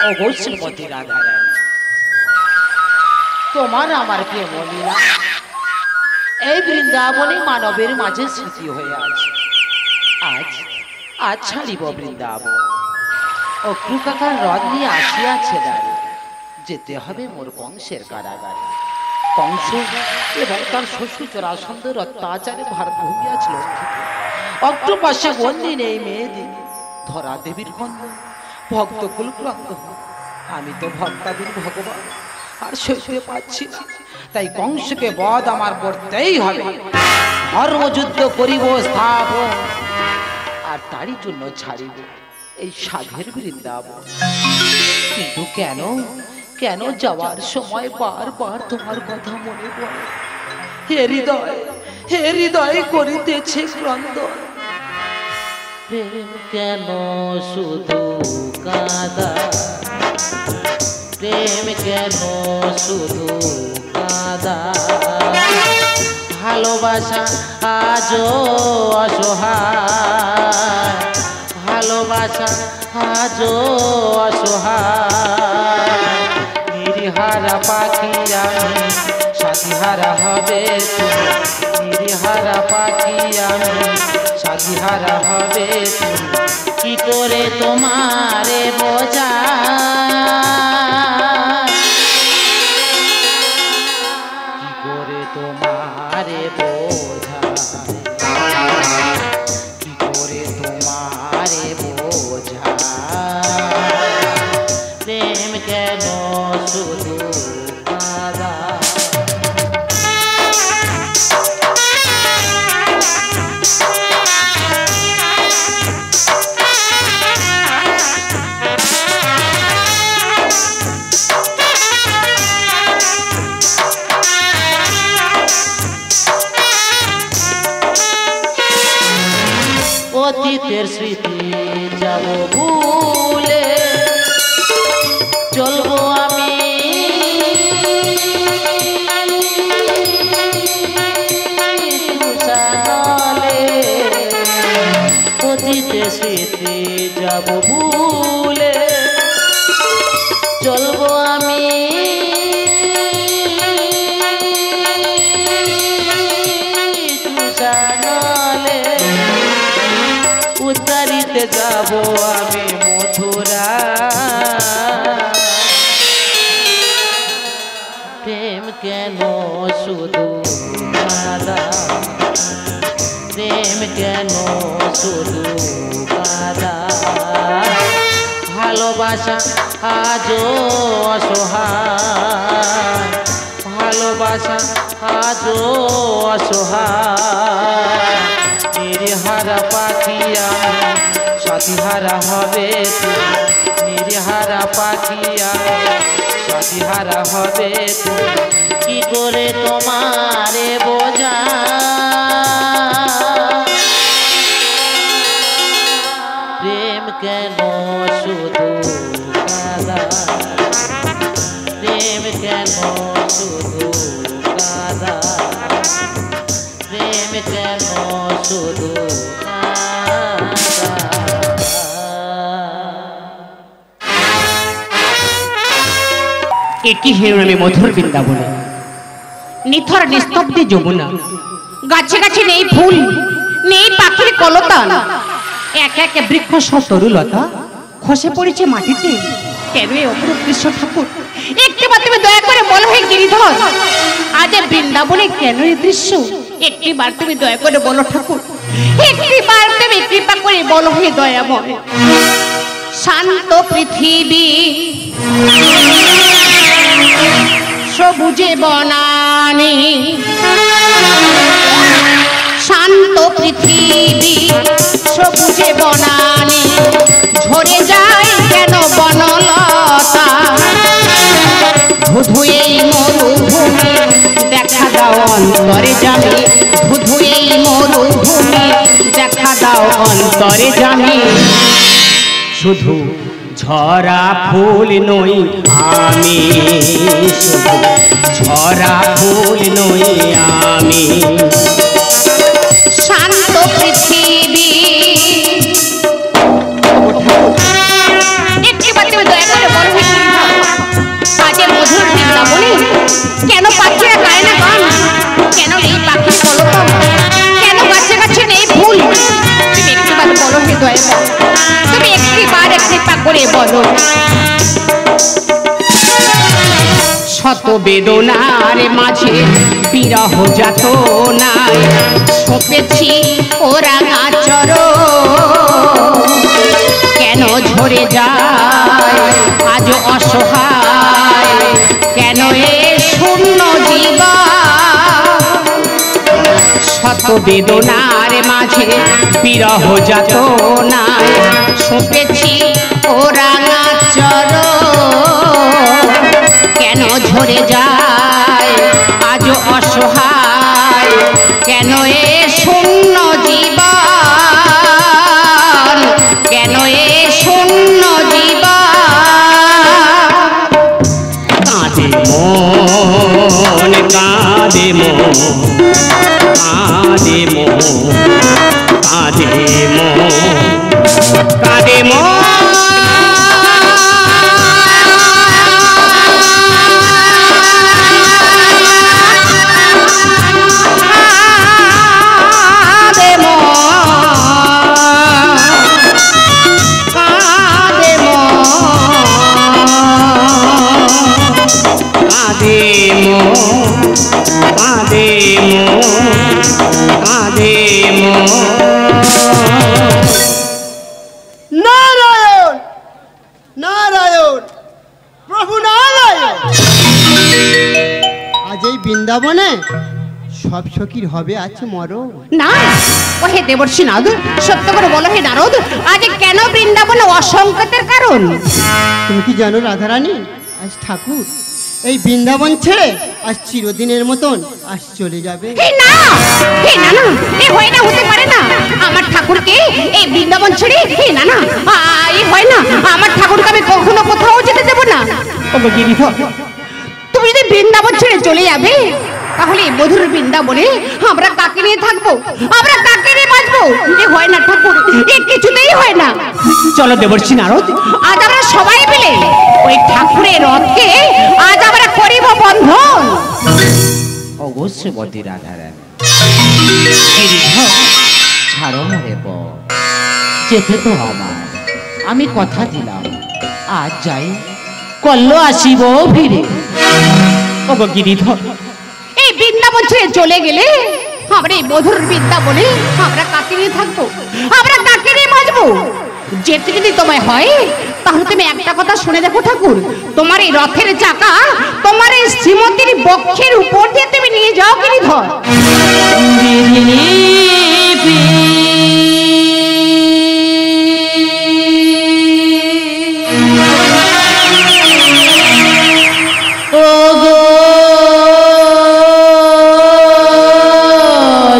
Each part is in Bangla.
অবশ্যই মতি রাধা রানী, তোমার আমার প্রেম লীলা এই বৃন্দাবনে মানবের মাঝে স্মৃতি হয়ে আছে। আজ আজ ছাড়িব বৃন্দাবন। অক্রু কাকার রথ নিয়ে আসিয়াছে দাঁড়িয়ে, যেতে হবে মোর কংসের কারাগারে। কংস এবং তার শ্বশুর জরাসন্ধের অত্যাচারে ভারত ভূমিয়াছিল। অক্টোপাসে বন্দি নেই মেয়েদিন, ধরা দেবীর খন্দন ভক্ত কুলক্রান্ত। আমি তো ভক্তাদিন ভগবান আর সইতে পারছি না, তাই কংসকে বধ আমার করতেই হবে। ধর্মযুদ্ধ করিব স্থাপন, আর তারই জন্য ছাড়িব এই সাধের বৃন্দাবন। কিন্তু কেন কেন যাওয়ার সময় বারবার তোমার কথা মনে পড়ে। হে হৃদয় করিতেছে ক্রন্দন। প্রেম কেন শুধু কাঁদা, প্রেম কেন শুধু কাঁদা, ভালোবাসা আজও অসহায়, ভালোবাসা আজও অসহায়। নিরিহারা পাখি আমি সাথীহারা হবে তুমি, নিরিহারা পাখি আমি সাথীহারা হবে তুমি। কি করে তোমারে বোঝা, কি করে তোমারে বোঝা, কি করে তোমারে বোঝা। প্রেম কেন শুধু কাঁদা। অতীতের স্মৃতি যাব ভুলে চলবো আমি, অতীতের স্মৃতি যাব ভুলে চলবো আমি। উত্তরিতে যাব আমি মথুরা। প্রেম কেন শুধু কাঁদা, প্রেম কেন শুধু কাঁদা, ভালোবাসা আজও অসহায়, ভালোবাসা আজও অসহায়। নিরিহারা পাখি আমি সাথীহারা হবে তুমি, নিরিহারা পাখি আমি সাথীহারা হবে তুমি। কি করে তোমারে বোঝা, প্রেম কেন শুধু কাঁদা, প্রেম কেন শুধু কাঁদা, প্রেম কেন শুধু কাঁদা। এটি হেরুণামী মধুর বৃন্দাবনে, নিথর নিস্তব্ধে যমুনা, গাছে গাছে নেই ফুল নেই পাখির কলতান, এক এক বৃক্ষ সব তরুলতা খসে পড়েছে মাটিতে। কেন এই অপরূপ দৃশ্য ঠাকুর, একটিবার তুমি দয়া করে বলো হে গিরিধর, আজ বৃন্দাবনে কেন এই দৃশ্য? একটিবার তুমি দয়া করে বলো ঠাকুর, একটিবার তুমি কৃপা করে বলো হে দয়াময়। শান্ত পৃথিবী সবুজে বনানি, শান্ত পৃথিবী সবুজে বনানি, ঝরে যায় কেন বনলতা। ধুধু এই মরুভূমি দেখা দাও অন্তরে জানি, ধুধু এই মরুভূমি দেখা দাও অন্তরে জানি। শুধু ঝরা ফুল নই আমি, শুধু ঝরা ফুল নই আমি। শান্ত পৃথিবী, একটিবার তুমি দয়া করে বলো কেন পাখিরা গায় না গান? কেন এই পাখির কলতান? কেন গাছে গাছে নেই ফুল? তুমি একটিবার বলো হে দয়াল, তুমি একটিবার কৃপা করে বলো। শত বেদনার মাঝে বিরহ যাতনায় সপেছি ওরা গাছর, কেন ঝরে যায় আজ অসহায়? কেন এ শূন্য জীবন? শত বেদনার মাঝে বিরহ যাতনায় সপেছি ওরা গাছর, কেন ঝরে যায় আজ অসহায়? কেন এ শূন্য জীবন? কেন এ শূন্য জীবন? কাঁদে মন, কাঁদে মন, কাঁদে মন, কাঁদে মন, কাঁদে মন। নারায়ণ নারায়ণ প্রভু নারায়ণ। আজ এই বৃন্দাবনে সব সখীর হবে আছে মরণ। না, ও হে দেবর্ষি নারদ, সত্য করে বলো হে নারদ, আজ কেন বৃন্দাবনে অসংকটের কারণ? তুমি কি জানো রাধারানী, আজ ঠাকুর এই বৃন্দাবন ছেড়ে আজ চিরদিনের মতন আজ চলে যাবে। হে না, হে না না, এ হয় না, হতে পারে না। আমার ঠাকুরকে এই বৃন্দাবন ছেড়ে, হে না না, এ হয় না। আমার ঠাকুরকে আমি কখনো কোথাও যেতে দেব না। ওগো গিরিধর, তুমি যদি বৃন্দাবন ছেড়ে চলে যাবে, তাহলে এই মধুর বৃন্দাবনে আমরা কাকে নিয়ে থাকবো? আমরা কাকে নিয়ে বাঁচবো? এ হয় না ঠাকুর, এ কিছুতেই হয় না। চলো দেবর্ষি নারদ, আজ আমরা সবাই মিলে ওই ঠাকুরের রথকে আজ আমরা করিব বন্ধন। অবশ্যই বটে রাধারানী। গিরিধর, ছাড়ো মরে বউ, যেতে তো আমার, আমি কথা দিলাম আজ যাই, কল্ল আসিব ফিরে। ওগো গিরিধর, এই বৃন্দাবন ছেড়ে চলে গেলে আমরা এই মধুর বৃন্দাবনে আমরা কাকে নিয়ে থাকবো? আমরা কাকে নিয়ে বাঁচবো? যেতে যদি তোমায় হয়, তাহলে তুমি একটা কথা শুনে দেখো ঠাকুর, তোমার এই রথের চাকা তোমার এই শ্রীমতীর বক্ষের উপর দিয়ে তুমি নিয়ে যাও গিরিধর। ওগো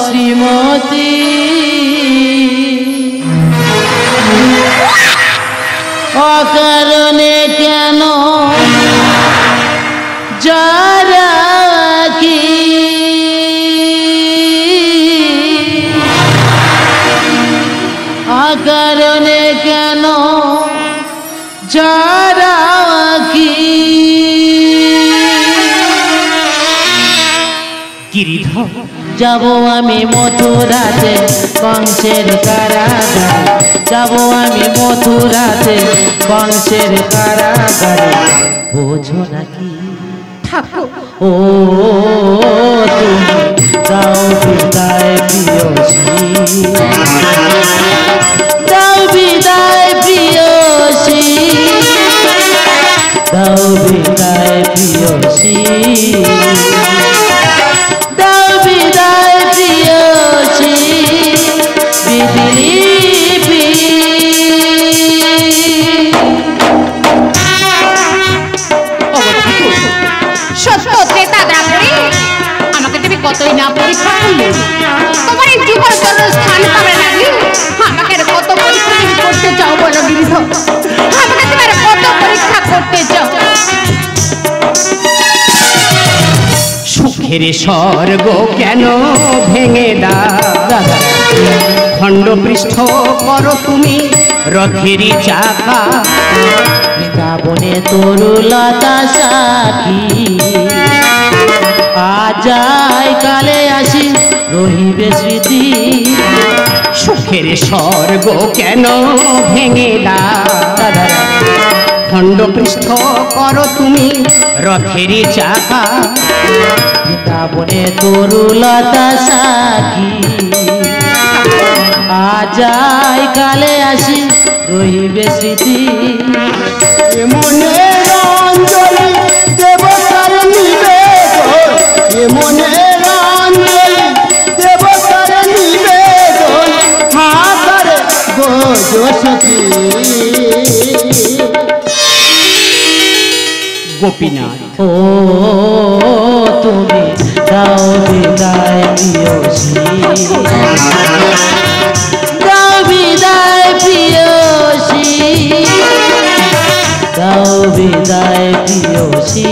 শ্রীমতী, অকারণে কেন যারা কি অকারণে কেন যারা কি গিরিধর, যাব আমি মথুরাতে কংসের কারাগারে, যাব আমি মথুরাতে কংসের কারাগারে, বোঝো নাকি ঠাকুর, ও তুমি দাও বিদায় প্রিয়সী, দাও বিদায় প্রিয়সী, দাও বিদায় প্রিয়সী, দাও বিদায় প্রিয়সী, বিদিলিপি। সত্য ত্রেতা দ্রাপরে আমাকে তুমি কতই না পরীক্ষা করলে, তোমার এই জীবন স্থান পাবে না। আমাকে আর কত পরীক্ষা তুমি করতে চাও বলো গিরিধর? আমাকে তুমি আর কত পরীক্ষা করতে চাও? সুখে সুখের স্বর্গ কেন ভেঙে দাও খণ্ড পৃষ্ঠ করো তুমি রথেরই চাকা বৃন্দাবনে তরুলতা সাখী আজ যাই কালে আসি রহিবে স্মৃতি সুখের স্বর্গ কেন ভেঙে দাও খণ্ড পৃষ্ঠ করো তুমি রথেরই চাকা বৃন্দাবনে তরুলতা সাখী আজ যাই কালে আসি রহিবে স্মৃতি মনের অঞ্জলি দেবতার নিবেদন মনের অঞ্জলি দেবতার নিবেদন হাতার গোজ সখী গোপীনাথ ও তুমি দাও বিদায় প্রিয়সী দাও বিদায় প্রিয়সী দাও বিদায় প্রিয়সী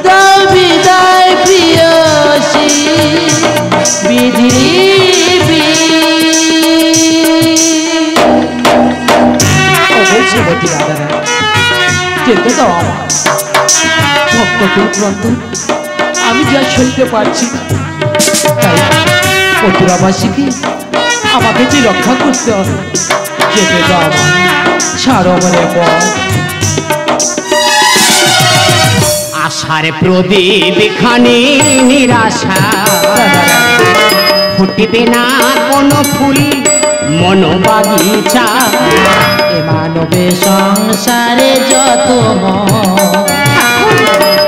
দাও বিদায় প্রিয়সী বিধি শ্রীমতী রাধারা যেতে দাও আমার ভক্তদের ক্রন্দ আমি যা সইতে পারছি না। তাই মথুরাবাসীকে আমাকে যে রক্ষা করতে হবে যেতে দাও আমার ছাড়ো মনে পর আশার প্রদীপ খানি নিরাশা ফুটবে না কোনো ফুল মন বাগিচা এ মানবে সংসারে যত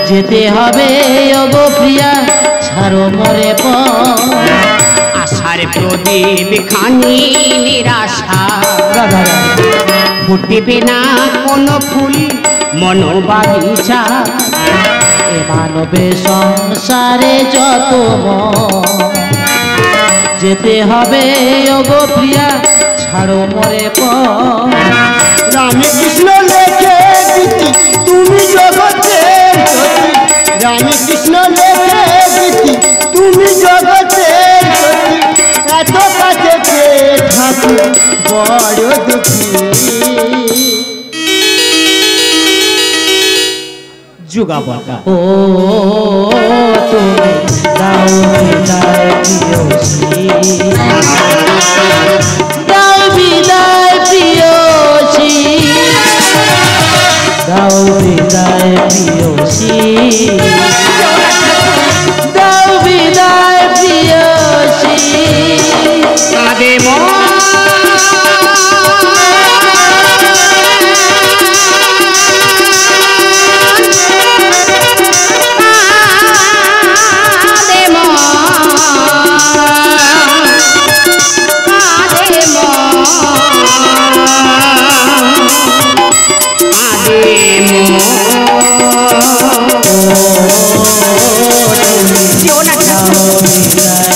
যেতে হবে ওগো প্রিয়া ছাড়ো মরে পর আশার প্রদীপ খানি নিরাশা ফুটবে না কোনো ফুল মন বাগিচা এ মানবে সংসারে যত যেতে হবে ওগো প্রিয়া ছাড়ো মরে পর রামে কৃষ্ণ লেখে গীতি তুমি জগতের জ্যোতি রামে কৃষ্ণ লেখে গীতি তুমি জগতের জ্যোতি এত কাছে পেয়ে ঠাকুর বড় দুঃখী যুগাবতা ও তুমি দাও বিদায় প্রিয়সী দাও বিদায় প্রিয়সী দাও বিদায় প্রিয়সী দাও বিদায় প্রিয়সী কাঁদে মন দাও বিদায়